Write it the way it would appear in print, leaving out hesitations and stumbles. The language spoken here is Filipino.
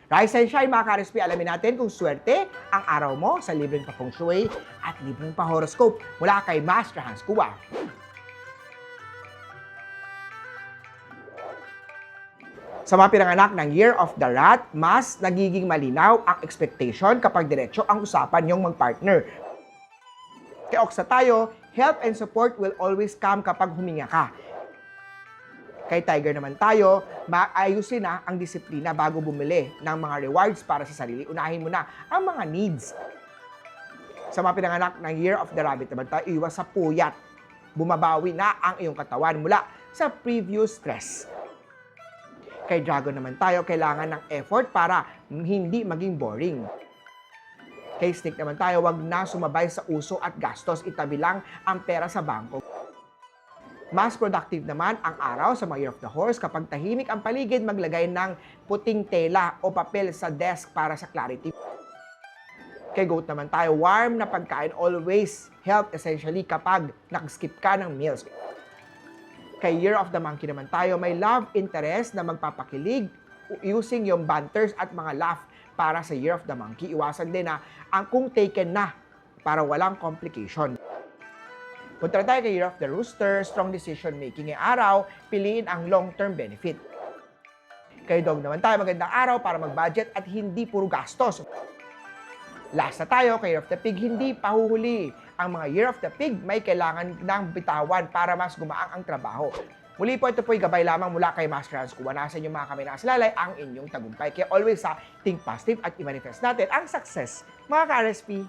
Rise and shine mga ka-RSP, alamin natin kung swerte ang araw mo sa libreng pa-feng shui at libreng pa-horoscope mula kay Master Hans Kua. Sa mga pinanganak ng Year of the Rat, mas nagiging malinaw ang expectation kapag diretso ang usapan niyong mag-partner. Kay Oksa tayo, help and support will always come kapag huminga ka. Kay Tiger naman tayo, maayusin na ang disiplina bago bumili ng mga rewards para sa sarili. Unahin mo na ang mga needs. Sa mga pinanganak ng Year of the Rabbit naman tayo, iwas sa puyat. Bumabawi na ang iyong katawan mula sa previous stress. Kay Dragon naman tayo, kailangan ng effort para hindi maging boring. Kay Snake naman tayo, wag na sumabay sa uso at gastos. Itabi lang ang pera sa bangko. Mas productive naman ang araw sa mga Year of the Horse kapag tahimik ang paligid, maglagay ng puting tela o papel sa desk para sa clarity. Kay Goat naman tayo, warm na pagkain always help essentially kapag nag-skip ka ng meals. Kay Year of the Monkey naman tayo, may love interest na magpapakilig using yung banters at mga laugh para sa Year of the Monkey. Iwasan din na ang kung taken na para walang complication. Punta tayo kay Year of the Rooster, strong decision making ngayong araw, piliin ang long-term benefit. Kay Dog naman tayo, magandang araw para mag-budget at hindi puro gastos. Last na tayo, kay Year of the Pig, hindi pahuhuli. Ang mga Year of the Pig may kailangan ng bitawan para mas gumaang ang trabaho. Muli po, ito po'y gabay lamang mula kay Master Hans Kua. Nasa inyong mga kamay nakasalalay ang inyong tagumpay. Kaya always think positive at i-manifest natin ang success, mga ka-RSP.